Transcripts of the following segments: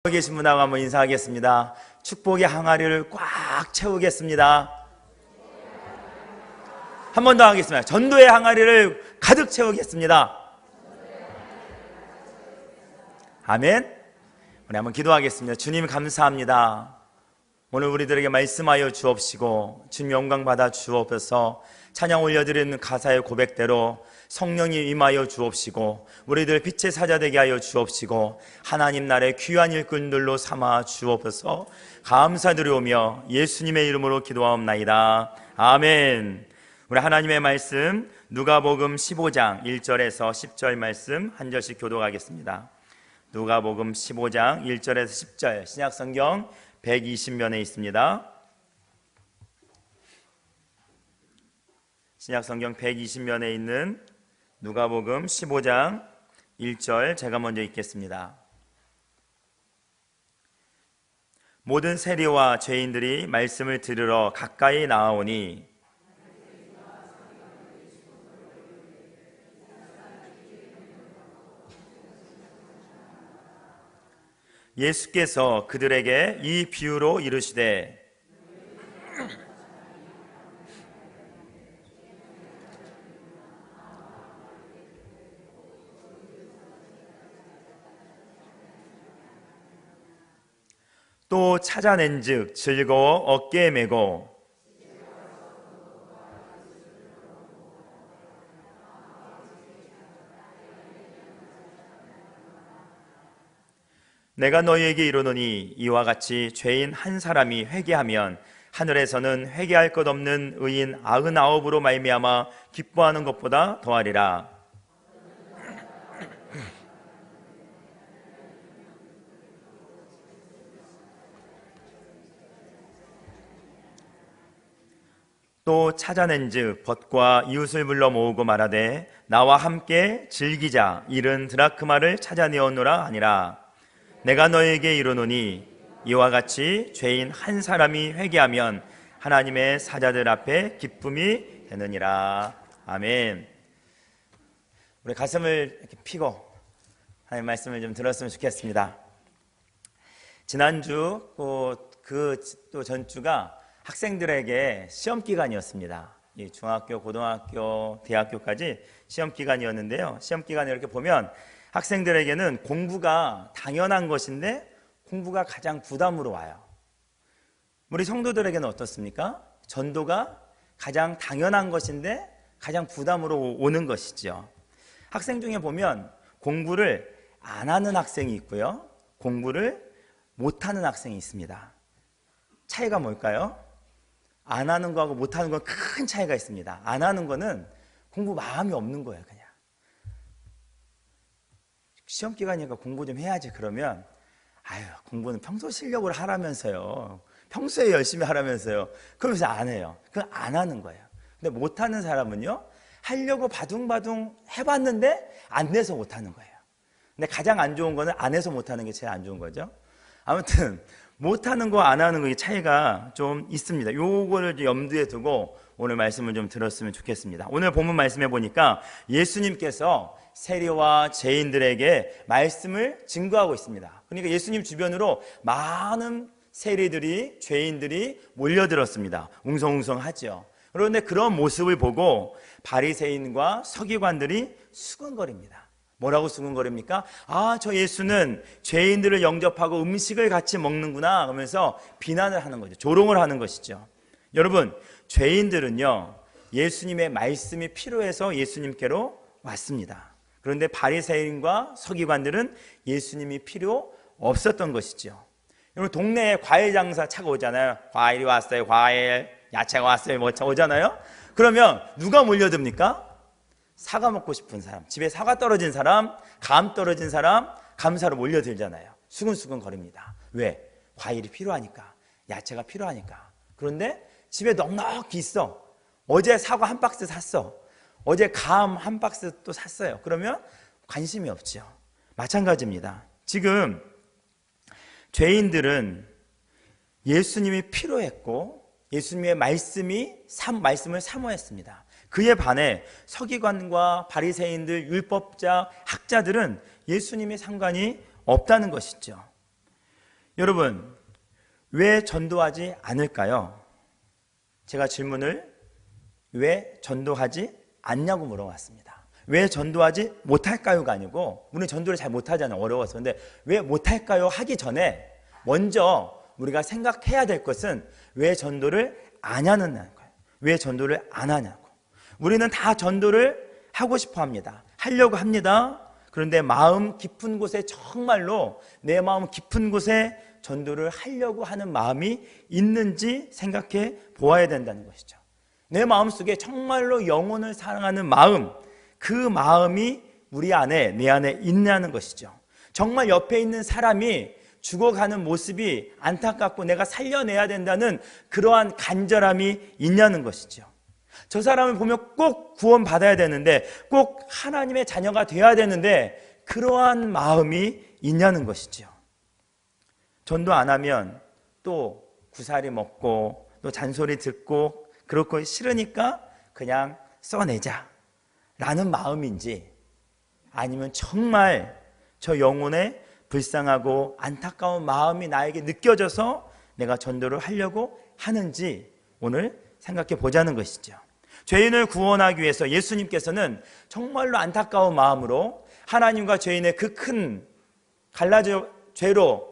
계신 분하고 한번 인사하겠습니다. 축복의 항아리를 꽉 채우겠습니다. 한 번 더 하겠습니다. 전도의 항아리를 가득 채우겠습니다. 아멘. 우리 한번 기도하겠습니다. 주님 감사합니다. 오늘 우리들에게 말씀하여 주옵시고 주님 영광 받아 주옵소서. 찬양 올려드리는 가사의 고백대로 성령이 임하여 주옵시고 우리들 빛의 사자 되게 하여 주옵시고 하나님 나라의 귀한 일꾼들로 삼아 주옵소서. 감사드리오며 예수님의 이름으로 기도하옵나이다. 아멘. 우리 하나님의 말씀 누가복음 15장 1절에서 10절 말씀 한 절씩 교독하겠습니다. 누가복음 15장 1절에서 10절 신약성경 120면에 있습니다. 신약성경 120면에 있는 누가복음 15장 1절 제가 먼저 읽겠습니다. 모든 세리와 죄인들이 말씀을 들으러 가까이 나아오니 예수께서 그들에게 이 비유로 이르시되 또 찾아낸즉 즐거워 어깨에 메고 내가 너희에게 이르노니 이와 같이 죄인 한 사람이 회개하면 하늘에서는 회개할 것 없는 의인 99으로 말미암아 기뻐하는 것보다 더하리라. 또 찾아낸즉 벗과 이웃을 불러 모으고 말하되 나와 함께 즐기자 이른 드라크마를 찾아내었노라 하니라. 내가 너에게 이르노니 이와 같이 죄인 한 사람이 회개하면 하나님의 사자들 앞에 기쁨이 되느니라. 아멘. 우리 가슴을 이렇게 피고 하나님의 말씀을 좀 들었으면 좋겠습니다. 지난주 또 전주가 학생들에게 시험 기간이었습니다. 중학교, 고등학교, 대학교까지 시험 기간이었는데요. 시험 기간에 이렇게 보면 학생들에게는 공부가 당연한 것인데 공부가 가장 부담으로 와요. 우리 성도들에게는 어떻습니까? 전도가 가장 당연한 것인데 가장 부담으로 오는 것이죠. 학생 중에 보면 공부를 안 하는 학생이 있고요, 공부를 못하는 학생이 있습니다. 차이가 뭘까요? 안 하는 거하고 못하는 건 큰 차이가 있습니다. 안 하는 거는 공부 마음이 없는 거예요. 그냥 시험 기간이니까 공부 좀 해야지. 그러면 공부는 평소 실력으로 하라면서요, 평소에 열심히 하라면서요, 그러면서 안 해요. 그건 안 하는 거예요. 근데 못하는 사람은요, 하려고 바둥바둥 해봤는데 안 돼서 못하는 거예요. 근데 가장 안 좋은 거는 안 해서 못하는 게 제일 안 좋은 거죠. 아무튼 못하는 거 안 하는 거의 차이가 좀 있습니다. 요거를 염두에 두고 오늘 말씀을 좀 들었으면 좋겠습니다. 오늘 본문 말씀해 보니까 예수님께서 세리와 죄인들에게 말씀을 증거하고 있습니다. 그러니까 예수님 주변으로 많은 세리들이, 죄인들이 몰려들었습니다. 웅성웅성하죠. 그런데 그런 모습을 보고 바리새인과 서기관들이 수근거립니다. 뭐라고 수근거립니까? 저 예수는 죄인들을 영접하고 음식을 같이 먹는구나 하면서 비난을 하는 거죠. 조롱을 하는 것이죠. 여러분, 죄인들은요, 예수님의 말씀이 필요해서 예수님께로 왔습니다. 그런데 바리새인과 서기관들은 예수님이 필요 없었던 것이죠. 여러분, 동네에 과일 장사 차가 오잖아요. 과일이 왔어요, 과일. 야채가 왔어요, 뭐 오잖아요. 그러면 누가 몰려듭니까? 사과 먹고 싶은 사람, 집에 사과 떨어진 사람, 감 떨어진 사람, 감사로 몰려들잖아요. 수근수근 거립니다. 왜? 과일이 필요하니까, 야채가 필요하니까. 그런데 집에 넉넉히 있어. 어제 사과 한 박스 샀어. 어제 감 한 박스 또 샀어요. 그러면 관심이 없죠. 마찬가지입니다. 지금 죄인들은 예수님이 필요했고 예수님의 말씀을 사모했습니다. 그에 반해 서기관과 바리새인들, 율법자, 학자들은 예수님의 상관이 없다는 것이죠. 여러분, 왜 전도하지 않을까요? 제가 질문을 왜 전도하지 않냐고 물어봤습니다. 왜 전도하지 못할까요가 아니고, 우리는 전도를 잘 못하잖아요. 어려워서. 근데 왜 못할까요? 하기 전에 먼저 우리가 생각해야 될 것은 왜 전도를 안 하는 거예요. 왜 전도를 안 하냐고. 우리는 다 전도를 하고 싶어 합니다. 하려고 합니다. 그런데 마음 깊은 곳에, 정말로 내 마음 깊은 곳에 전도를 하려고 하는 마음이 있는지 생각해 보아야 된다는 것이죠. 내 마음속에 정말로 영혼을 사랑하는 마음, 그 마음이 우리 안에, 내 안에 있냐는 것이죠. 정말 옆에 있는 사람이 죽어가는 모습이 안타깝고 내가 살려내야 된다는 그러한 간절함이 있냐는 것이죠. 저 사람을 보면 꼭 구원받아야 되는데, 꼭 하나님의 자녀가 되어야 되는데, 그러한 마음이 있냐는 것이죠. 전도 안 하면 또 구사리 먹고 또 잔소리 듣고 그렇고 싫으니까 그냥 써내자 라는 마음인지, 아니면 정말 저 영혼에 불쌍하고 안타까운 마음이 나에게 느껴져서 내가 전도를 하려고 하는지 오늘 생각해 보자는 것이죠. 죄인을 구원하기 위해서 예수님께서는 정말로 안타까운 마음으로 하나님과 죄인의 그 큰 죄로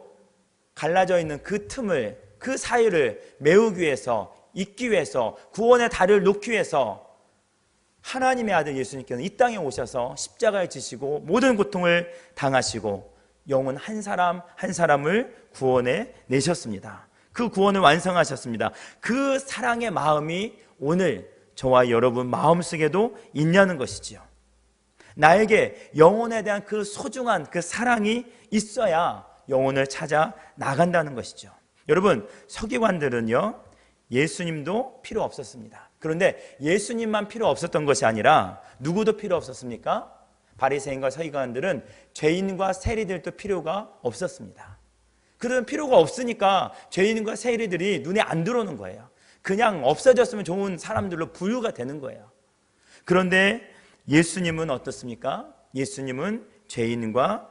갈라져 있는 그 틈을, 그 사이를 메우기 위해서, 잇기 위해서, 구원의 다리를 놓기 위해서 하나님의 아들 예수님께서는 이 땅에 오셔서 십자가에 지시고 모든 고통을 당하시고 영혼 한 사람 한 사람을 구원해 내셨습니다. 그 구원을 완성하셨습니다. 그 사랑의 마음이 오늘 저와 여러분 마음속에도 있냐는 것이지요. 나에게 영혼에 대한 그 소중한 그 사랑이 있어야 영혼을 찾아 나간다는 것이죠. 여러분, 서기관들은요, 예수님도 필요 없었습니다. 그런데 예수님만 필요 없었던 것이 아니라 누구도 필요 없었습니까? 바리새인과 서기관들은 죄인과 세리들도 필요가 없었습니다. 그런 필요가 없으니까 죄인과 세리들이 눈에 안 들어오는 거예요. 그냥 없어졌으면 좋은 사람들로 분류가 되는 거예요. 그런데 예수님은 어떻습니까? 예수님은 죄인과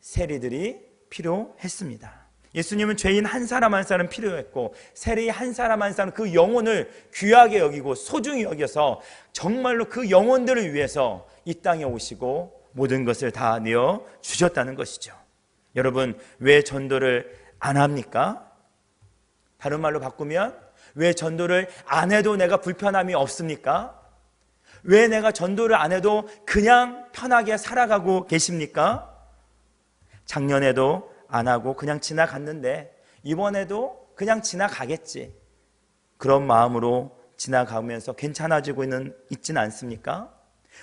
세리들이 필요했습니다. 예수님은 죄인 한 사람 한 사람 필요했고, 세리 한 사람 한 사람 그 영혼을 귀하게 여기고 소중히 여겨서 정말로 그 영혼들을 위해서 이 땅에 오시고 모든 것을 다 내어 주셨다는 것이죠. 여러분, 왜 전도를 안 합니까? 다른 말로 바꾸면 왜 전도를 안 해도 내가 불편함이 없습니까? 왜 내가 전도를 안 해도 그냥 편하게 살아가고 계십니까? 작년에도 안 하고 그냥 지나갔는데 이번에도 그냥 지나가겠지, 그런 마음으로 지나가면서 괜찮아지고 있지는 않습니까?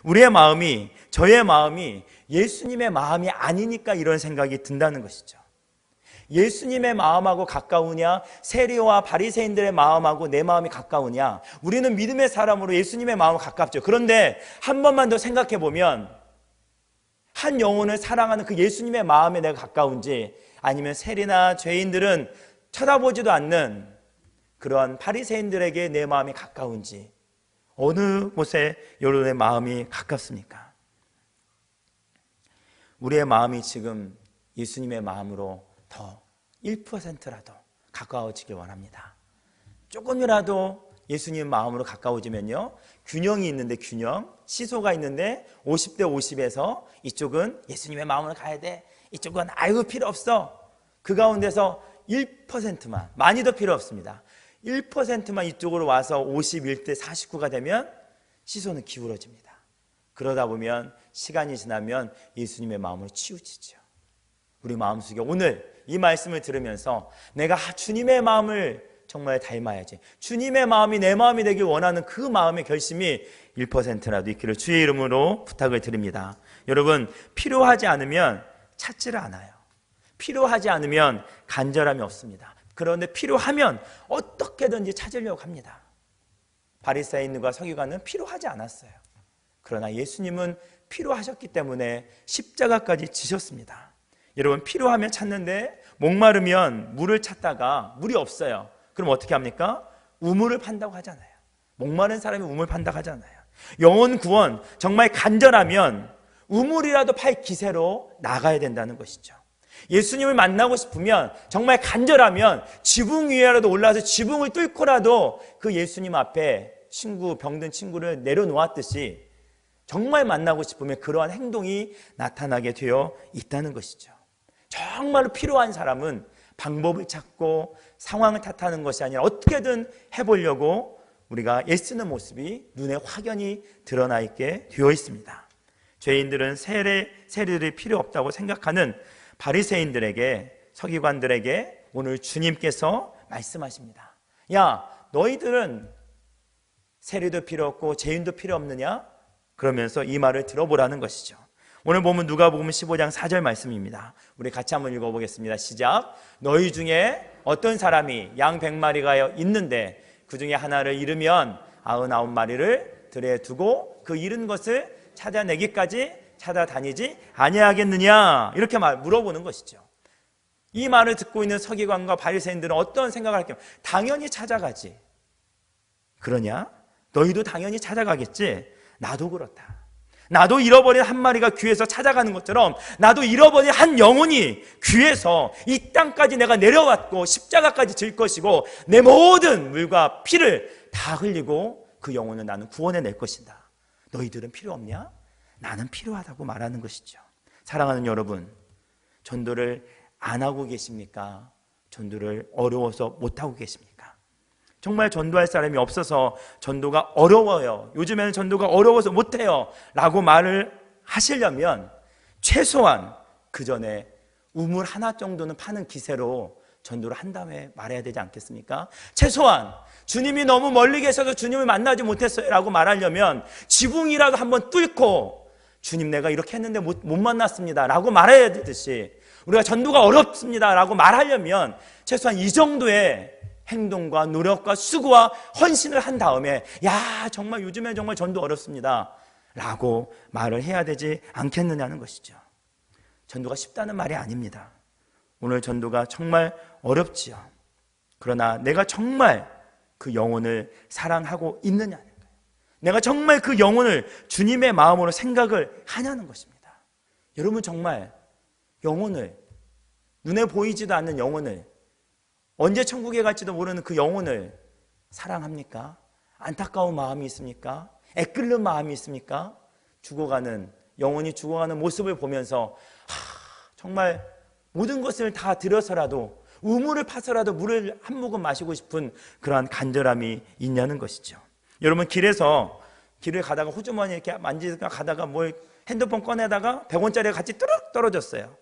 우리의 마음이, 저의 마음이 예수님의 마음이 아니니까 이런 생각이 든다는 것이죠. 예수님의 마음하고 가까우냐, 세리와 바리새인들의 마음하고 내 마음이 가까우냐? 우리는 믿음의 사람으로 예수님의 마음은 가깝죠. 그런데 한 번만 더 생각해 보면, 한 영혼을 사랑하는 그 예수님의 마음에 내가 가까운지, 아니면 세리나 죄인들은 쳐다보지도 않는 그러한 바리새인들에게 내 마음이 가까운지, 어느 곳에 여러분의 마음이 가깝습니까? 우리의 마음이 지금 예수님의 마음으로 더 1%라도 가까워지길 원합니다. 조금이라도 예수님 마음으로 가까워지면요, 균형이 있는데, 시소가 있는데 50대 50에서 이쪽은 예수님의 마음으로 가야 돼, 이쪽은 아이고 필요 없어, 그 가운데서 1%만, 많이도 필요 없습니다, 1%만 이쪽으로 와서 51대 49가 되면 시소는 기울어집니다. 그러다 보면 시간이 지나면 예수님의 마음으로 치우치죠. 우리 마음속에 오늘 이 말씀을 들으면서 내가 주님의 마음을 정말 닮아야지, 주님의 마음이 내 마음이 되길 원하는 그 마음의 결심이 1%라도 있기를 주의 이름으로 부탁을 드립니다. 여러분, 필요하지 않으면 찾지를 않아요. 필요하지 않으면 간절함이 없습니다. 그런데 필요하면 어떻게든지 찾으려고 합니다. 바리새인과 서기관은 필요하지 않았어요. 그러나 예수님은 필요하셨기 때문에 십자가까지 지셨습니다. 여러분, 필요하면 찾는데 목마르면 물을 찾다가 물이 없어요. 그럼 어떻게 합니까? 우물을 판다고 하잖아요. 목마른 사람이 우물 판다고 하잖아요. 영혼 구원 정말 간절하면 우물이라도 팔 기세로 나가야 된다는 것이죠. 예수님을 만나고 싶으면, 정말 간절하면 지붕 위에라도 올라와서 지붕을 뚫고라도 그 예수님 앞에 병든 친구를 내려놓았듯이 정말 만나고 싶으면 그러한 행동이 나타나게 되어 있다는 것이죠. 정말로 필요한 사람은 방법을 찾고 상황을 탓하는 것이 아니라 어떻게든 해보려고 우리가 애쓰는 모습이 눈에 확연히 드러나 있게 되어 있습니다. 죄인들은 세례를 필요 없다고 생각하는 바리새인들에게, 서기관들에게 오늘 주님께서 말씀하십니다. 야, 너희들은 세례도 필요 없고 죄인도 필요 없느냐? 그러면서 이 말을 들어보라는 것이죠. 오늘 보면 누가복음 15장 4절 말씀입니다. 우리 같이 한번 읽어보겠습니다. 시작. 너희 중에 어떤 사람이 양 100마리가 있는데 그 중에 하나를 잃으면 99마리를 들에 두고 그 잃은 것을 찾아내기까지 찾아다니지 아니하겠느냐? 이렇게 물어보는 것이죠. 이 말을 듣고 있는 서기관과 바리새인들은 어떤 생각을 할까요? 당연히 찾아가지. 그러냐? 너희도 당연히 찾아가겠지. 나도 그렇다. 나도 잃어버린 한 마리가 귀에서 찾아가는 것처럼 나도 잃어버린 한 영혼이 귀에서 이 땅까지 내가 내려왔고 십자가까지 질 것이고 내 모든 물과 피를 다 흘리고 그 영혼을 나는 구원해낼 것이다. 너희들은 필요 없냐? 나는 필요하다고 말하는 것이죠. 사랑하는 여러분, 전도를 안 하고 계십니까? 전도를 어려워서 못하고 계십니까? 정말 전도할 사람이 없어서 전도가 어려워요, 요즘에는 전도가 어려워서 못해요 라고 말을 하시려면 최소한 그 전에 우물 하나 정도는 파는 기세로 전도를 한 다음에 말해야 되지 않겠습니까? 최소한 주님이 너무 멀리 계셔서 주님을 만나지 못했어요 라고 말하려면 지붕이라도 한번 뚫고 주님 내가 이렇게 했는데 못 만났습니다 라고 말해야 되듯이, 우리가 전도가 어렵습니다 라고 말하려면 최소한 이 정도의 행동과 노력과 수고와 헌신을 한 다음에 야, 정말 요즘에 정말 전도 어렵습니다 라고 말을 해야 되지 않겠느냐는 것이죠. 전도가 쉽다는 말이 아닙니다. 오늘 전도가 정말 어렵지요. 그러나 내가 정말 그 영혼을 사랑하고 있느냐는 거예요. 내가 정말 그 영혼을 주님의 마음으로 생각을 하냐는 것입니다. 여러분 정말 영혼을, 눈에 보이지도 않는 영혼을, 언제 천국에 갈지도 모르는 그 영혼을 사랑합니까? 안타까운 마음이 있습니까? 애끓는 마음이 있습니까? 영혼이 죽어가는 모습을 보면서 정말 모든 것을 다 들여서라도 우물을 파서라도 물을 한 모금 마시고 싶은 그러한 간절함이 있냐는 것이죠. 여러분 길에서 길을 가다가 호주머니 이렇게 만지다가 가다가 핸드폰 꺼내다가 100원짜리가 같이 뚜룩 떨어졌어요.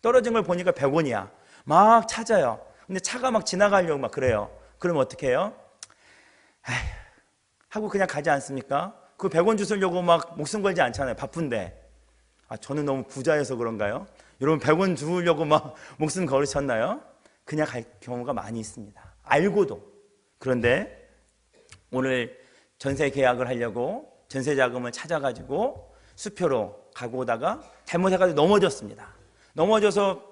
떨어진 걸 보니까 100원이야. 막 찾아요. 근데 차가 막 지나가려고 막 그래요. 그러면 어떻게 해요? 에휴, 하고 그냥 가지 않습니까? 그 100원 주시려고 막 목숨 걸지 않잖아요. 바쁜데. 저는 너무 부자여서 그런가요? 여러분 100원 주려고 막 목숨 걸으셨나요? 그냥 갈 경우가 많이 있습니다. 알고도. 그런데 오늘 전세 계약을 하려고 전세 자금을 찾아가지고 수표로 가고 오다가 잘못해가지고 넘어졌습니다. 넘어져서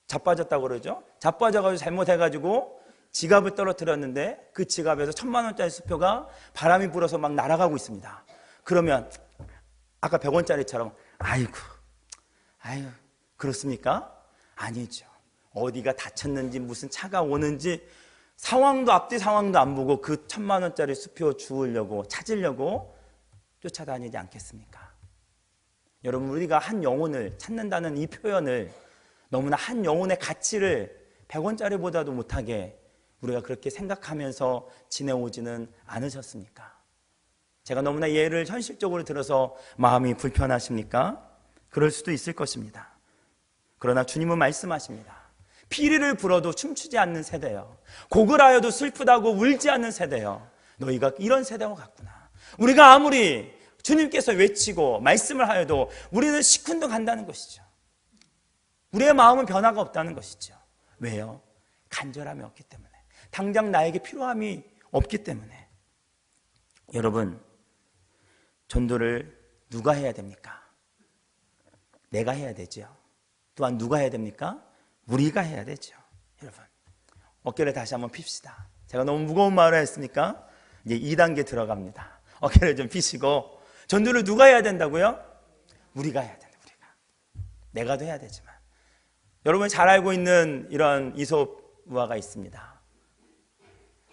자빠졌다고 그러죠. 자빠져가지고 잘못해가지고 지갑을 떨어뜨렸는데 그 지갑에서 1000만 원짜리 수표가 바람이 불어서 막 날아가고 있습니다. 그러면 아까 100원짜리처럼 아유 그렇습니까? 아니죠. 어디가 다쳤는지 무슨 차가 오는지 앞뒤 상황도 안 보고 그 1000만 원짜리 수표 주우려고 찾으려고 쫓아다니지 않겠습니까? 여러분 우리가 한 영혼을 찾는다는 이 표현을 너무나 한 영혼의 가치를 100원짜리보다도 못하게 우리가 그렇게 생각하면서 지내오지는 않으셨습니까? 제가 너무나 예를 현실적으로 들어서 마음이 불편하십니까? 그럴 수도 있을 것입니다. 그러나 주님은 말씀하십니다. 피리를 불어도 춤추지 않는 세대요, 곡을 하여도 슬프다고 울지 않는 세대요, 너희가 이런 세대와 같구나. 우리가 아무리 주님께서 외치고 말씀을 하여도 우리는 시큰둥 한다는 것이죠. 우리의 마음은 변화가 없다는 것이죠. 왜요? 간절함이 없기 때문에, 당장 나에게 필요함이 없기 때문에. 여러분 전도를 누가 해야 됩니까? 내가 해야 되죠. 또한 누가 해야 됩니까? 우리가 해야 되죠. 여러분 어깨를 다시 한번 핍시다. 제가 너무 무거운 말을 했으니까 이제 2단계 들어갑니다. 어깨를 좀 피시고, 전도를 누가 해야 된다고요? 우리가 해야 된다. 우리가. 내가도 해야 되지만 여러분이 잘 알고 있는 이런 이솝 우화가 있습니다.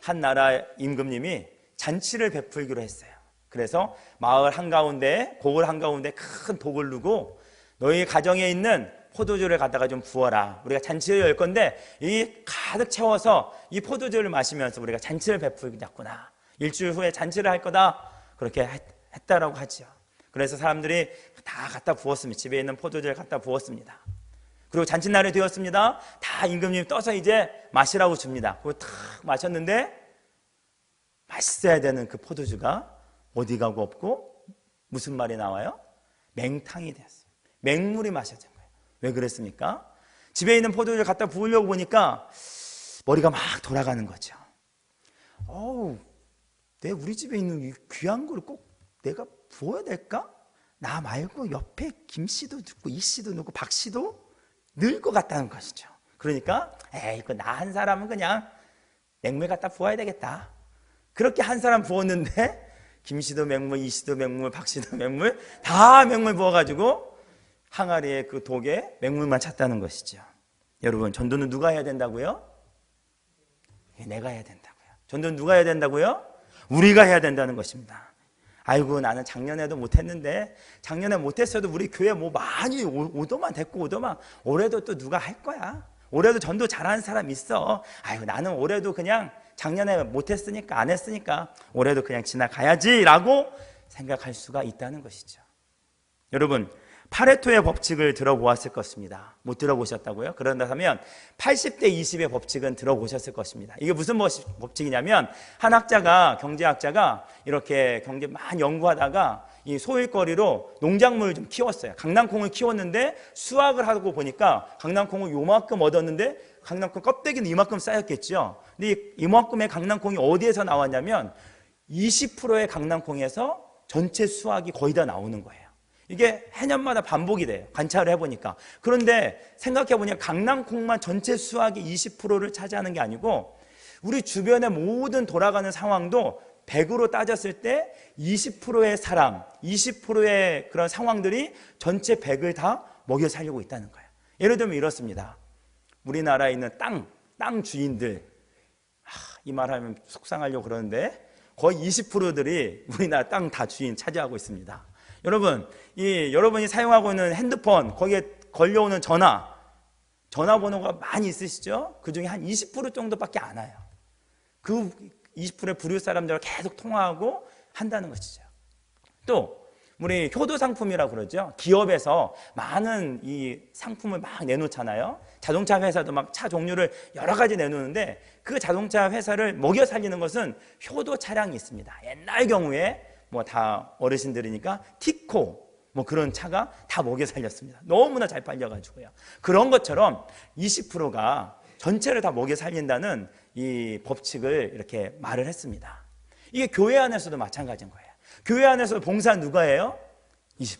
한 나라 임금님이 잔치를 베풀기로 했어요. 그래서 마을 한가운데, 고을 한가운데 큰 독을 두고 너희 가정에 있는 포도주를 갖다가 좀 부어라. 우리가 잔치를 열 건데 이 가득 채워서 이 포도주를 마시면서 우리가 잔치를 베풀겠구나. 일주일 후에 잔치를 할 거다. 그렇게 했다라고 하죠. 그래서 사람들이 다 갖다 부었습니다. 집에 있는 포도주를 갖다 부었습니다. 그리고 잔칫날이 되었습니다. 다 임금님이 떠서 이제 마시라고 줍니다. 그리고 탁 마셨는데 맛있어야 되는 그 포도주가 어디 가고 없고 무슨 말이 나와요? 맹탕이 되었어요. 맹물이 마셔진 거예요. 왜 그랬습니까? 집에 있는 포도주를 갖다 부으려고 보니까 머리가 막 돌아가는 거죠. 내 우리 집에 있는 이 귀한 거를 꼭 내가 부어야 될까? 나 말고 옆에 김 씨도 늙고 이 씨도 늙고 박 씨도 늘 것 같다는 것이죠. 그러니까 이거 나 한 사람은 그냥 맹물 갖다 부어야 되겠다. 그렇게 한 사람 부었는데 김 씨도 맹물, 이 씨도 맹물, 박 씨도 맹물, 다 맹물 부어가지고 항아리에 그 독에 맹물만 찼다는 것이죠. 여러분, 전도는 누가 해야 된다고요? 내가 해야 된다고요. 전도는 누가 해야 된다고요? 우리가 해야 된다는 것입니다. 아이고, 나는 작년에도 못했는데, 작년에 못했어도 우리 교회 뭐 많이 오더만 됐고 오더만, 올해도 또 누가 할 거야. 올해도 전도 잘하는 사람 있어. 아이고, 나는 올해도 그냥 작년에 못했으니까, 안 했으니까 올해도 그냥 지나가야지 라고 생각할 수가 있다는 것이죠. 여러분, 파레토의 법칙을 들어보았을 것입니다. 못 들어보셨다고요? 그런다면 80대 20의 법칙은 들어보셨을 것입니다. 이게 무슨 법칙이냐면, 한 학자가, 경제학자가 이렇게 경제 많이 연구하다가 이 소일거리로 농작물을 좀 키웠어요. 강낭콩을 키웠는데 수확을 하고 보니까 강낭콩을 요만큼 얻었는데 강낭콩 껍데기는 이만큼 쌓였겠죠. 근데 이만큼의 강낭콩이 어디에서 나왔냐면 20%의 강낭콩에서 전체 수확이 거의 다 나오는 거예요. 이게 해년마다 반복이 돼요. 관찰을 해보니까. 그런데 생각해보니까 강낭콩만 전체 수확의 20%를 차지하는 게 아니고 우리 주변의 모든 돌아가는 상황도 100으로 따졌을 때 20%의 사람, 20%의 그런 상황들이 전체 100을 다 먹여 살리고 있다는 거예요. 예를 들면 이렇습니다. 우리나라에 있는 땅 주인들, 이 말하면 속상하려고 그러는데 거의 20%들이 우리나라 땅 다 주인 차지하고 있습니다. 여러분, 여러분이 사용하고 있는 핸드폰, 거기에 걸려오는 전화번호가 많이 있으시죠? 그 중에 한 20% 정도밖에 안 와요. 그 20%의 부류 사람들과 계속 통화하고 한다는 것이죠. 또 우리 효도 상품이라고 그러죠. 기업에서 많은 이 상품을 막 내놓잖아요. 자동차 회사도 막 차 종류를 여러 가지 내놓는데 그 자동차 회사를 먹여 살리는 것은 효도 차량이 있습니다. 옛날 경우에 뭐 다 어르신들이니까 티코 뭐 그런 차가 다 먹여 살렸습니다. 너무나 잘 팔려가지고요. 그런 것처럼 20%가 전체를 다 먹여 살린다는 이 법칙을 이렇게 말을 했습니다. 이게 교회 안에서도 마찬가지인 거예요. 교회 안에서 봉사는 누가 해요? 20%.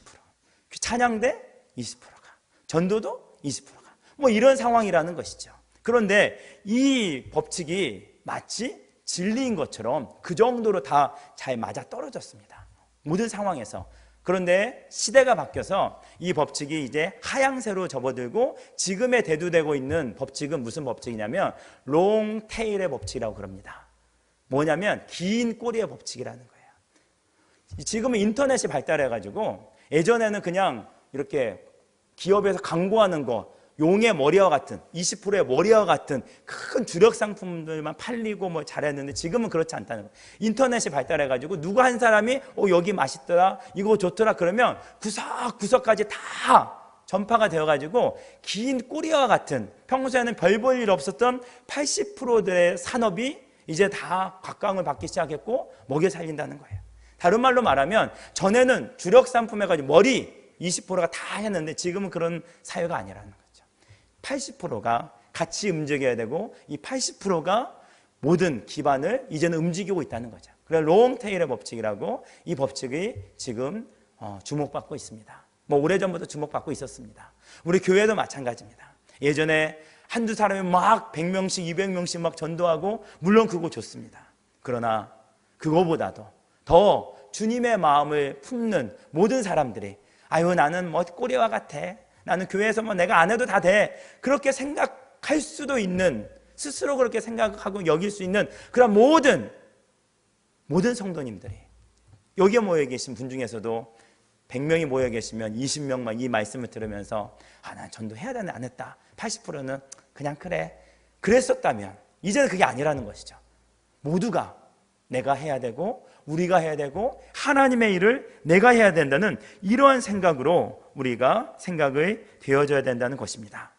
찬양대 20%가. 전도도 20%가. 뭐 이런 상황이라는 것이죠. 그런데 이 법칙이 마치 진리인 것처럼 그 정도로 다 잘 맞아 떨어졌습니다. 모든 상황에서. 그런데 시대가 바뀌어서 이 법칙이 이제 하향세로 접어들고 지금에 대두되고 있는 법칙은 무슨 법칙이냐면 롱테일의 법칙이라고 그럽니다. 뭐냐면 긴 꼬리의 법칙이라는 거예요. 지금은 인터넷이 발달해가지고 예전에는 그냥 이렇게 기업에서 광고하는 거 용의 머리와 같은 20%의 머리와 같은 큰 주력 상품들만 팔리고 뭐 잘했는데 지금은 그렇지 않다는 거예요. 인터넷이 발달해가지고 누구 한 사람이 여기 맛있더라 이거 좋더라 그러면 구석구석까지 다 전파가 되어가지고 긴 꼬리와 같은 평소에는 별 볼 일 없었던 80%들의 산업이 이제 다 각광을 받기 시작했고 먹여 살린다는 거예요. 다른 말로 말하면 전에는 주력 상품 해가지고 머리 20%가 다 했는데 지금은 그런 사회가 아니라는 거예요. 80%가 같이 움직여야 되고 이 80%가 모든 기반을 이제는 움직이고 있다는 거죠. 그래서 롱테일의 법칙이라고 이 법칙이 지금 주목받고 있습니다. 뭐 오래전부터 주목받고 있었습니다. 우리 교회도 마찬가지입니다. 예전에 한두 사람이 막 100명씩 200명씩 막 전도하고 물론 그거 좋습니다. 그러나 그거보다도 더 주님의 마음을 품는 모든 사람들이 아유 나는 뭐 꼬리와 같아 나는 교회에서 뭐 내가 안 해도 다 돼. 그렇게 생각할 수도 있는, 스스로 그렇게 생각하고 여길 수 있는 그런 모든 성도님들이, 여기에 모여 계신 분 중에서도 100명이 모여 계시면 20명만 이 말씀을 들으면서 난 전도해야 되는데 안 했다, 80%는 그냥 그래, 그랬었다면 이제는 그게 아니라는 것이죠. 모두가 내가 해야 되고 우리가 해야 되고 하나님의 일을 내가 해야 된다는 이러한 생각으로 우리가 생각을 되어줘야 된다는 것입니다.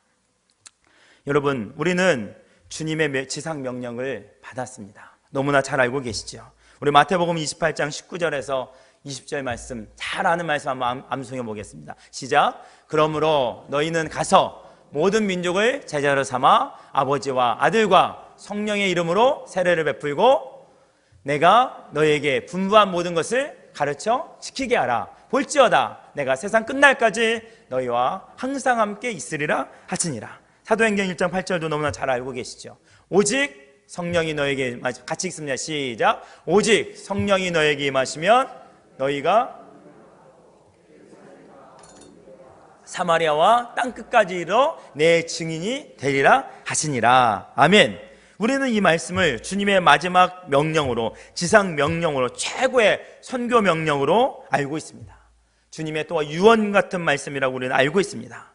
여러분, 우리는 주님의 지상 명령을 받았습니다. 너무나 잘 알고 계시죠? 우리 마태복음 28장 19절에서 20절 말씀, 잘 아는 말씀 한번 암송해 보겠습니다. 시작. 그러므로 너희는 가서 모든 민족을 제자로 삼아 아버지와 아들과 성령의 이름으로 세례를 베풀고 내가 너희에게 분부한 모든 것을 가르쳐 지키게 하라. 볼지어다 내가 세상 끝날까지 너희와 항상 함께 있으리라 하시니라. 사도행전 1장 8절도 너무나 잘 알고 계시죠? 오직 성령이 너에게, 같이 읽습니다. 시작. 오직 성령이 너에게 임하시면 너희가 사마리아와 땅끝까지 이르러 내 증인이 되리라 하시니라. 아멘. 우리는 이 말씀을 주님의 마지막 명령으로, 지상 명령으로, 최고의 선교 명령으로 알고 있습니다. 주님의 또 유언 같은 말씀이라고 우리는 알고 있습니다.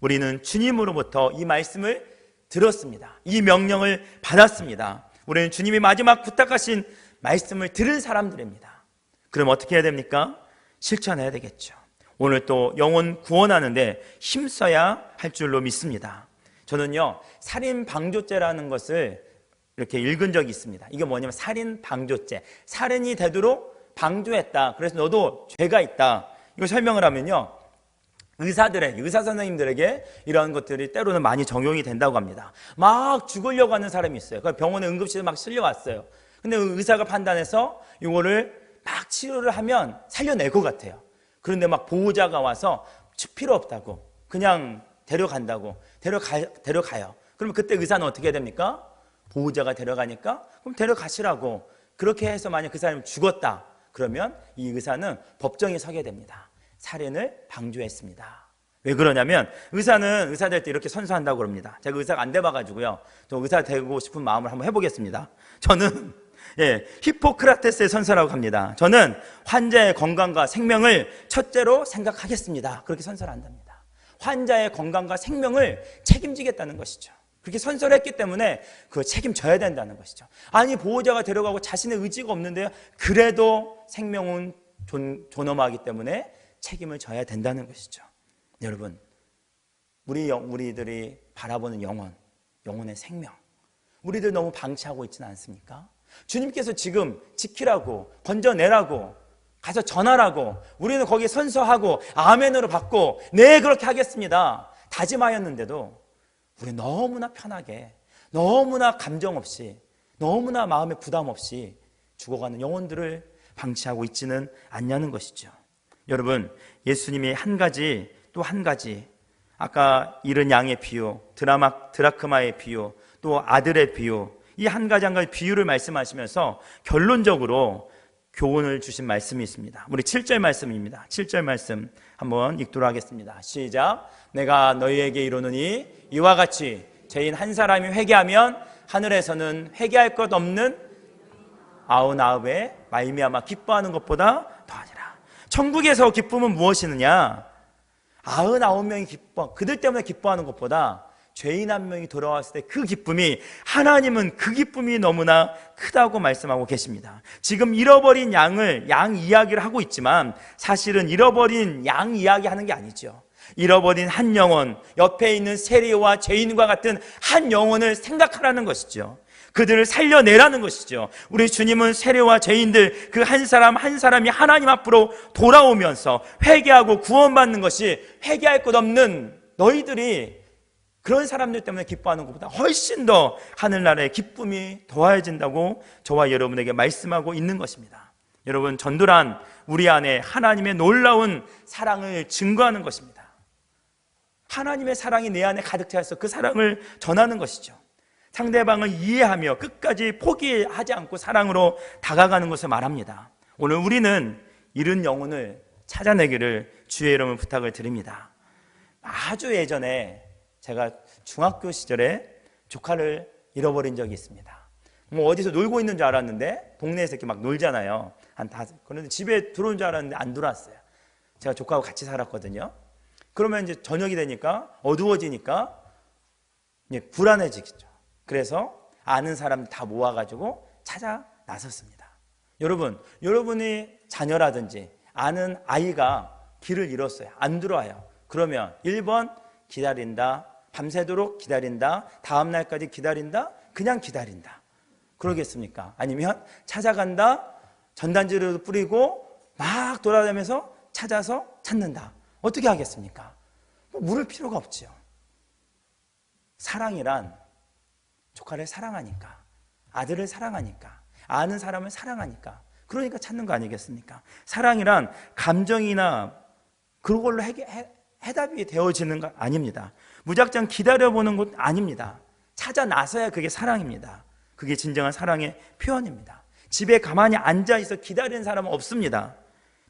우리는 주님으로부터 이 말씀을 들었습니다. 이 명령을 받았습니다. 우리는 주님이 마지막 부탁하신 말씀을 들은 사람들입니다. 그럼 어떻게 해야 됩니까? 실천해야 되겠죠. 오늘 또 영혼 구원하는데 힘써야 할 줄로 믿습니다. 저는요, 살인방조죄라는 것을 이렇게 읽은 적이 있습니다. 이게 뭐냐면 살인방조죄, 살인이 되도록 방조했다, 그래서 너도 죄가 있다, 이거 설명을 하면요, 의사 선생님들에게 이런 것들이 때로는 많이 적용이 된다고 합니다. 막 죽으려고 하는 사람이 있어요. 병원에 응급실에 막 실려왔어요. 근데 의사가 판단해서 이거를 막 치료를 하면 살려낼 것 같아요. 그런데 막 보호자가 와서 필요 없다고, 그냥 데려가요. 그러면 그때 의사는 어떻게 해야 됩니까? 보호자가 데려가니까 그럼 데려가시라고. 그렇게 해서 만약 그 사람이 죽었다, 그러면 이 의사는 법정에 서게 됩니다. 살인을 방조했습니다. 왜 그러냐면 의사는 의사 될 때 이렇게 선서한다고 그럽니다. 제가 의사가 안 돼봐가지고요, 저 의사 되고 싶은 마음을 한번 해보겠습니다. 저는 히포크라테스의 선서라고 합니다. 저는 환자의 건강과 생명을 첫째로 생각하겠습니다. 그렇게 선서를 한답니다. 환자의 건강과 생명을 책임지겠다는 것이죠. 그렇게 선서를 했기 때문에 그걸 책임져야 된다는 것이죠. 아니, 보호자가 데려가고 자신의 의지가 없는데요, 그래도 생명은 존엄하기 때문에 책임을 져야 된다는 것이죠. 여러분, 우리들이 바라보는 영혼의 생명, 우리들 너무 방치하고 있지는 않습니까? 주님께서 지금 지키라고, 건져내라고, 가서 전하라고, 우리는 거기에 선서하고 아멘으로 받고 네 그렇게 하겠습니다 다짐하였는데도 우리 너무나 편하게, 너무나 감정 없이, 너무나 마음에 부담 없이 죽어가는 영혼들을 방치하고 있지는 않냐는 것이죠. 여러분, 예수님이 또 한 가지, 아까 잃은 양의 비유, 드라크마의 비유, 또 아들의 비유, 이 한 가지 비유를 말씀하시면서 결론적으로 교훈을 주신 말씀이 있습니다. 우리 7절 말씀입니다. 7절 말씀 한번 읽도록 하겠습니다. 시작. 내가 너희에게 이르노니 이와 같이 죄인 한 사람이 회개하면 하늘에서는 회개할 것 없는 99에 말미암아 기뻐하는 것보다 더하니라. 천국에서 기쁨은 무엇이느냐? 99명이 그들 때문에 기뻐하는 것보다 죄인 한 명이 돌아왔을 때 그 기쁨이, 하나님은 그 기쁨이 너무나 크다고 말씀하고 계십니다. 지금 잃어버린 양 이야기를 하고 있지만 사실은 잃어버린 양 이야기 하는 게 아니죠. 잃어버린 한 영혼, 옆에 있는 세리와 죄인과 같은 한 영혼을 생각하라는 것이죠. 그들을 살려내라는 것이죠. 우리 주님은 세리와 죄인들 그 한 사람 한 사람이 하나님 앞으로 돌아오면서 회개하고 구원받는 것이, 회개할 것 없는 너희들이 그런 사람들 때문에 기뻐하는 것보다 훨씬 더 하늘나라의 기쁨이 더해진다고 저와 여러분에게 말씀하고 있는 것입니다. 여러분, 전도란 우리 안에 하나님의 놀라운 사랑을 증거하는 것입니다. 하나님의 사랑이 내 안에 가득 차서 그 사랑을 전하는 것이죠. 상대방을 이해하며 끝까지 포기하지 않고 사랑으로 다가가는 것을 말합니다. 오늘 우리는 잃은 영혼을 찾아내기를 주의 이름으로 부탁을 드립니다. 아주 예전에 제가 중학교 시절에 조카를 잃어버린 적이 있습니다. 뭐 어디서 놀고 있는 줄 알았는데 동네에서 이렇게 막 놀잖아요. 그런데 집에 들어온 줄 알았는데 안 들어왔어요. 제가 조카하고 같이 살았거든요. 그러면 이제 저녁이 되니까 어두워지니까 이제 불안해지겠죠. 그래서 아는 사람 다 모아가지고 찾아 나섰습니다. 여러분, 여러분의 자녀라든지 아는 아이가 길을 잃었어요. 안 들어와요. 그러면 1번 기다린다. 밤새도록 기다린다. 다음 날까지 기다린다. 그냥 기다린다. 그러겠습니까? 아니면 찾아간다. 전단지를 뿌리고 막 돌아다니면서 찾아서 찾는다. 어떻게 하겠습니까? 뭐 물을 필요가 없죠. 사랑이란 조카를 사랑하니까, 아들을 사랑하니까, 아는 사람을 사랑하니까, 그러니까 찾는 거 아니겠습니까? 사랑이란 감정이나 그걸로 해답이 되어지는 거 아닙니다. 무작정 기다려보는 것 아닙니다. 찾아 나서야 그게 사랑입니다. 그게 진정한 사랑의 표현입니다. 집에 가만히 앉아있어 기다리는 사람은 없습니다.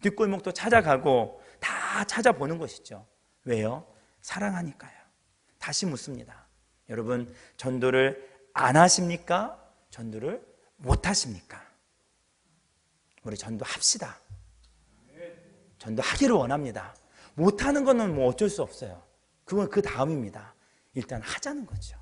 뒷골목도 찾아가고 다 찾아보는 것이죠. 왜요? 사랑하니까요. 다시 묻습니다. 여러분, 전도를 안 하십니까? 전도를 못 하십니까? 우리 전도합시다. 전도하기를 원합니다. 못하는 거는 뭐 어쩔 수 없어요. 그건 그 다음입니다. 일단 하자는 거죠.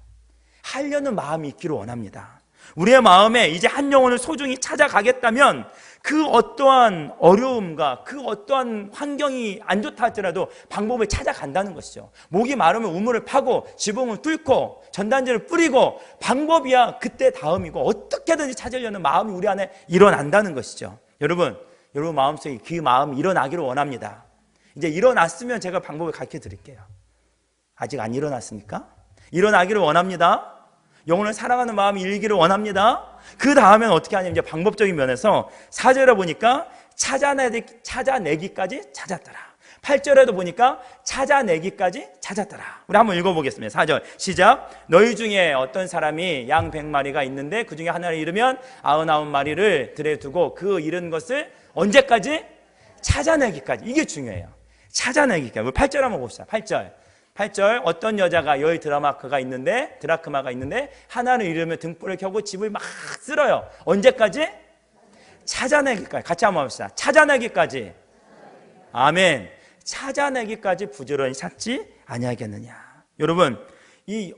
하려는 마음이 있기를 원합니다. 우리의 마음에 이제 한 영혼을 소중히 찾아가겠다면 그 어떠한 어려움과 그 어떠한 환경이 안 좋다 할지라도 방법을 찾아간다는 것이죠. 목이 마르면 우물을 파고 지붕을 뚫고 전단지를 뿌리고 방법이야 그때 다음이고 어떻게든지 찾으려는 마음이 우리 안에 일어난다는 것이죠. 여러분 마음속에 그 마음이 일어나기를 원합니다. 이제 일어났으면 제가 방법을 가르쳐 드릴게요. 아직 안 일어났습니까? 일어나기를 원합니다. 영혼을 사랑하는 마음이 일기를 원합니다. 그 다음엔 어떻게 하냐면 이제 방법적인 면에서 4절에 보니까 찾아내기까지 찾았더라. 8절에도 보니까 찾아내기까지 찾았더라. 우리 한번 읽어보겠습니다. 4절 시작. 너희 중에 어떤 사람이 양 100마리가 있는데 그 중에 하나를 잃으면 99마리를 들에 두고 그 잃은 것을 언제까지? 찾아내기까지. 이게 중요해요. 찾아내기까지. 우리 8절 한번 봅시다. 8절 어떤 여자가 여기 드라크마가 있는데 하나를 잃으면 등불을 켜고 집을 막 쓸어요. 언제까지? 찾아내기까지. 같이 한번 봅시다. 찾아내기까지. 아멘. 찾아내기까지 부지런히 찾지 아니하겠느냐. 여러분 이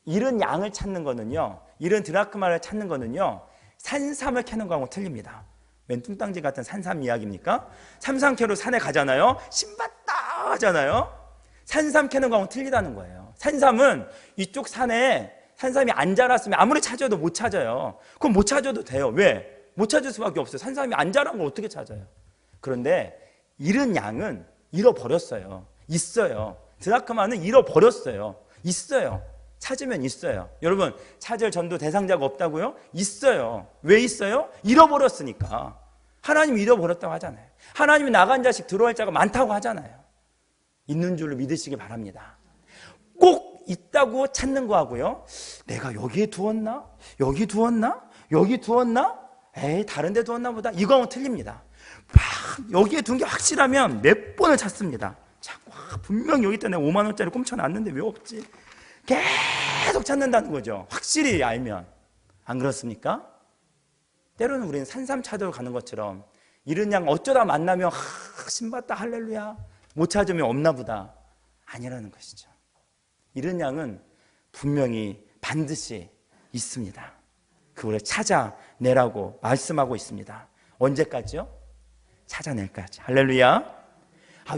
잃은 양을 찾는 거는요, 잃은 드라크마를 찾는 거는요 산삼을 캐는 거하고 틀립니다. 웬 뚱땅지 같은 산삼 이야기입니까? 삼삼 캐러 산에 가잖아요. 신봤다 하잖아요. 산삼 캐는 거하고 틀리다는 거예요. 산삼은 이쪽 산에 산삼이 안 자랐으면 아무리 찾아도 못 찾아요. 그럼 못 찾아도 돼요. 왜? 못 찾을 수밖에 없어요. 산삼이 안 자란 걸 어떻게 찾아요? 그런데 잃은 양은 잃어버렸어요. 있어요. 드라크마는 잃어버렸어요. 있어요. 찾으면 있어요. 여러분 찾을 전도 대상자가 없다고요? 있어요. 왜 있어요? 잃어버렸으니까. 하나님이 잃어버렸다고 하잖아요. 하나님이 나간 자식 들어갈 자가 많다고 하잖아요. 있는 줄로 믿으시기 바랍니다. 꼭 있다고 찾는 거하고요, 내가 여기에 두었나? 여기 두었나? 여기 두었나? 에이 다른 데 두었나 보다. 이거하고 틀립니다. 막 여기에 둔 게 확실하면 몇 번을 찾습니다. 자꾸 분명 여기 있다 내가 5만 원짜리 꼼쳐놨는데 왜 없지? 계속 찾는다는 거죠. 확실히 알면. 안 그렇습니까? 때로는 우리는 산삼 찾으러 가는 것처럼 잃은 양 어쩌다 만나면 신봤다 할렐루야 못 찾으면 없나 보다. 아니라는 것이죠. 잃은 양은 분명히 반드시 있습니다. 그걸 찾아내라고 말씀하고 있습니다. 언제까지요? 찾아낼까지. 할렐루야.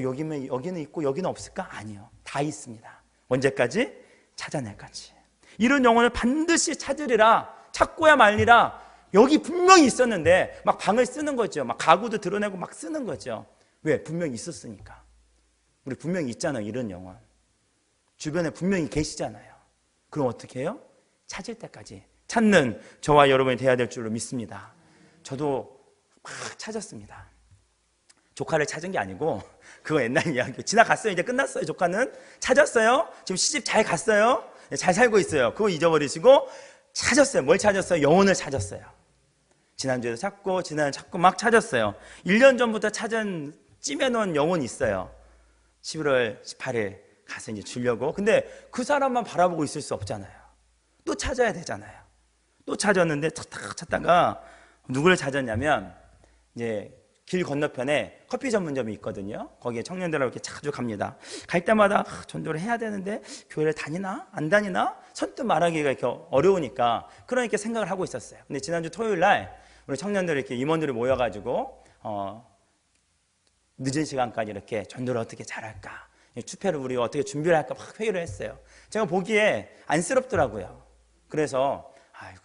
여기는 있고 여기는 없을까? 아니요. 다 있습니다. 언제까지? 찾아낼까지. 이런 영혼을 반드시 찾으리라. 찾고야 말리라. 여기 분명히 있었는데 막 방을 쓰는 거죠. 막 가구도 드러내고 막 쓰는 거죠. 왜? 분명히 있었으니까. 우리 분명히 있잖아요. 이런 영혼 주변에 분명히 계시잖아요. 그럼 어떻게 해요? 찾을 때까지 찾는 저와 여러분이 돼야 될 줄로 믿습니다. 저도 막 찾았습니다. 조카를 찾은 게 아니고 그거 옛날 이야기. 지나갔어요. 이제 끝났어요. 조카는 찾았어요. 지금 시집 잘 갔어요. 잘 살고 있어요. 그거 잊어버리시고 찾았어요. 뭘 찾았어요? 영혼을 찾았어요. 지난주에도 찾고 지난주에 찾고 막 찾았어요. 1년 전부터 찜해놓은 영혼이 있어요. 11월 18일 가서 이제 주려고. 근데 그 사람만 바라보고 있을 수 없잖아요. 또 찾아야 되잖아요. 또 찾았는데 찾다가 누구를 찾았냐면 이제 길 건너편에 커피 전문점이 있거든요. 거기에 청년들하고 이렇게 자주 갑니다. 갈 때마다 전도를 해야 되는데 교회를 다니나 안 다니나 선뜻 말하기가 이렇게 어려우니까 그러니까 생각을 하고 있었어요. 근데 지난주 토요일 날 우리 청년들 이렇게 임원들이 모여가지고 늦은 시간까지 이렇게 전도를 어떻게 잘할까, 추패를 우리가 어떻게 준비를 할까 막 회의를 했어요. 제가 보기에 안쓰럽더라고요. 그래서 아이고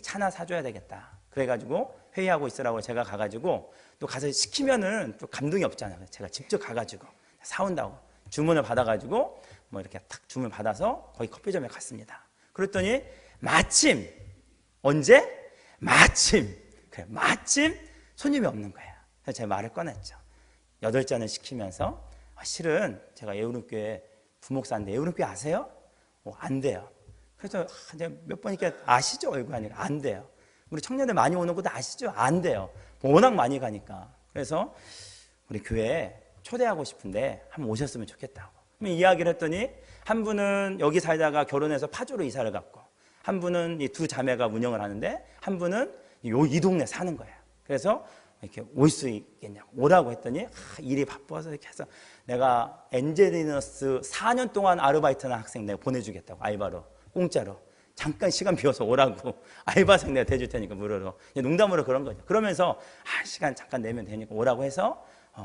차나 사줘야 되겠다. 그래가지고 회의하고 있으라고 제가 가가지고 또 가서 시키면은 또 감동이 없잖아요. 제가 직접 가가지고 사온다고 주문을 받아가지고 뭐 이렇게 탁 주문 받아서 거기 커피점에 갔습니다. 그랬더니 마침 언제? 마침 손님이 없는 거예요. 그래서 제가 말을 꺼냈죠. 8잔을 시키면서 실은 제가 예우름교회 부목사인데 예우름교회 아세요? 안 돼요. 그래서 이제 몇 번 이렇게 아시죠? 얼굴 아니라 안 돼요. 우리 청년들 많이 오는 것도 아시죠? 안 돼요. 워낙 많이 가니까. 그래서 우리 교회에 초대하고 싶은데 한번 오셨으면 좋겠다고. 그럼 이야기를 했더니 한 분은 여기 살다가 결혼해서 파주로 이사를 갔고, 한 분은 이 두 자매가 운영을 하는데 한 분은 이 동네 사는 거예요. 그래서 이렇게 올 수 있겠냐고 오라고 했더니 일이 바빠서 이렇게 해서 내가 엔젤리너스 4년 동안 아르바이트하는 학생 내가 보내주겠다고, 알바로 공짜로 잠깐 시간 비워서 오라고 알바생 내가 대줄 테니까 무료로, 농담으로 그런 거죠. 그러면서 시간 잠깐 내면 되니까 오라고 해서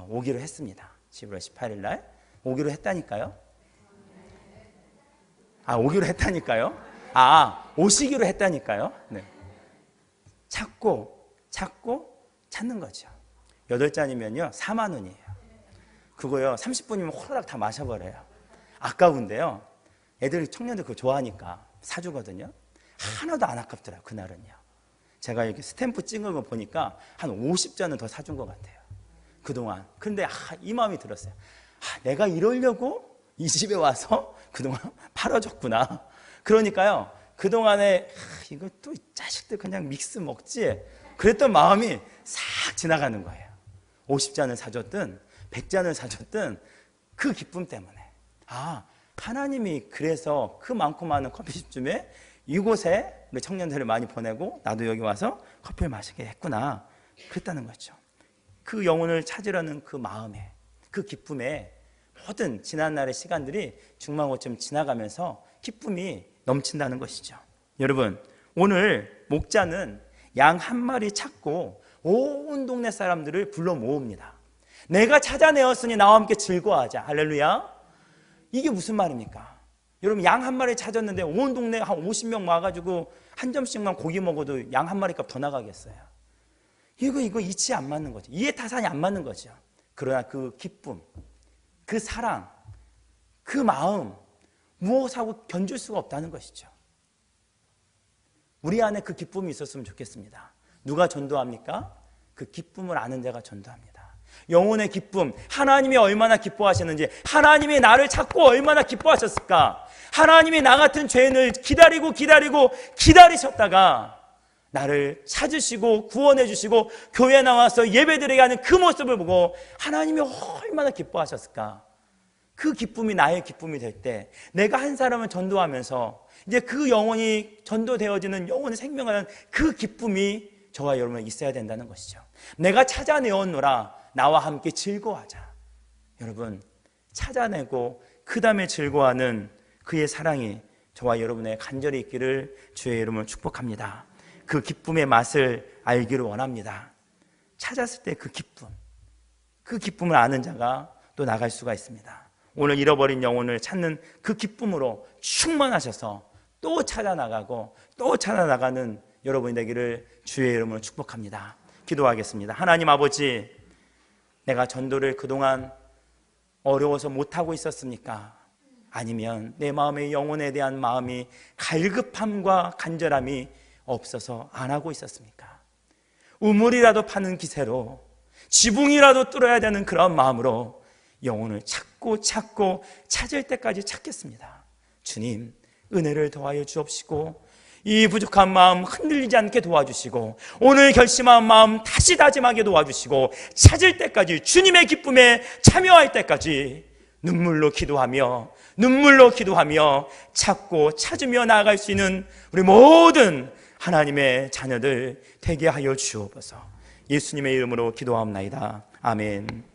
오기로 했습니다. 11월 18일 날 오기로 했다니까요. 오기로 했다니까요. 오시기로 했다니까요. 네. 찾고 찾는 거죠. 8잔이면요 4만 원이에요. 그거요 30분이면 호로락 다 마셔버려요. 아까운데요, 애들 청년들 그거 좋아하니까 사주거든요. 하나도 안 아깝더라고요. 그날은요. 제가 이렇게 스탬프 찍은 거 보니까 한 50잔은 더 사준 것 같아요, 그동안. 근데 이 마음이 들었어요. 내가 이러려고 이 집에 와서 그동안 팔아줬구나. 그러니까요 그동안에 이것도 자식들 그냥 믹스 먹지 그랬던 마음이 싹 지나가는 거예요. 50잔을 사줬든 100잔을 사줬든 그 기쁨 때문에 하나님이 그래서 그 많고 많은 커피숍쯤에 이곳에 우리 청년들을 많이 보내고 나도 여기 와서 커피를 마시게 했구나, 그랬다는 거죠. 그 영혼을 찾으려는 그 마음에, 그 기쁨에 모든 지난날의 시간들이 중망고처럼 지나가면서 기쁨이 넘친다는 것이죠. 여러분, 오늘 목자는 양 한 마리 찾고 온 동네 사람들을 불러 모읍니다. 내가 찾아내었으니 나와 함께 즐거워하자. 할렐루야. 이게 무슨 말입니까? 여러분, 양 한 마리 찾았는데 온 동네 한 50명 와가지고 한 점씩만 고기 먹어도 양 한 마리 값 더 나가겠어요? 이거 이치 안 맞는 거죠. 이해타산이 안 맞는 거죠. 그러나 그 기쁨, 그 사랑, 그 마음, 무엇하고 견줄 수가 없다는 것이죠. 우리 안에 그 기쁨이 있었으면 좋겠습니다. 누가 전도합니까? 그 기쁨을 아는 자가 전도합니다. 영혼의 기쁨, 하나님이 얼마나 기뻐하셨는지, 하나님이 나를 찾고 얼마나 기뻐하셨을까. 하나님이 나 같은 죄인을 기다리셨다가 나를 찾으시고 구원해 주시고 교회에 나와서 예배드리게 하는 그 모습을 보고 하나님이 얼마나 기뻐하셨을까. 그 기쁨이 나의 기쁨이 될 때 내가 한 사람을 전도하면서 이제 그 영혼이 전도되어지는 영혼의 생명하는 그 기쁨이 저와 여러분에 있어야 된다는 것이죠. 내가 찾아내었노라 나와 함께 즐거워하자. 여러분, 찾아내고 그 다음에 즐거워하는 그의 사랑이 저와 여러분의 간절히 있기를 주의 이름으로 축복합니다. 그 기쁨의 맛을 알기를 원합니다. 찾았을 때 그 기쁨, 그 기쁨을 아는 자가 또 나갈 수가 있습니다. 오늘 잃어버린 영혼을 찾는 그 기쁨으로 충만하셔서 또 찾아나가고 또 찾아나가는 여러분이 되기를 주의 이름으로 축복합니다. 기도하겠습니다. 하나님 아버지, 내가 전도를 그동안 어려워서 못하고 있었습니까? 아니면 내 마음의 영혼에 대한 마음이 갈급함과 간절함이 없어서 안 하고 있었습니까? 우물이라도 파는 기세로 지붕이라도 뚫어야 되는 그런 마음으로 영혼을 찾고 찾을 때까지 찾겠습니다. 주님, 은혜를 더하여 주옵시고 이 부족한 마음 흔들리지 않게 도와주시고 오늘 결심한 마음 다시 다짐하게 도와주시고 찾을 때까지, 주님의 기쁨에 참여할 때까지 눈물로 기도하며 찾고 찾으며 나아갈 수 있는 우리 모든 하나님의 자녀들 되게 하여 주옵소서. 예수님의 이름으로 기도하옵나이다. 아멘.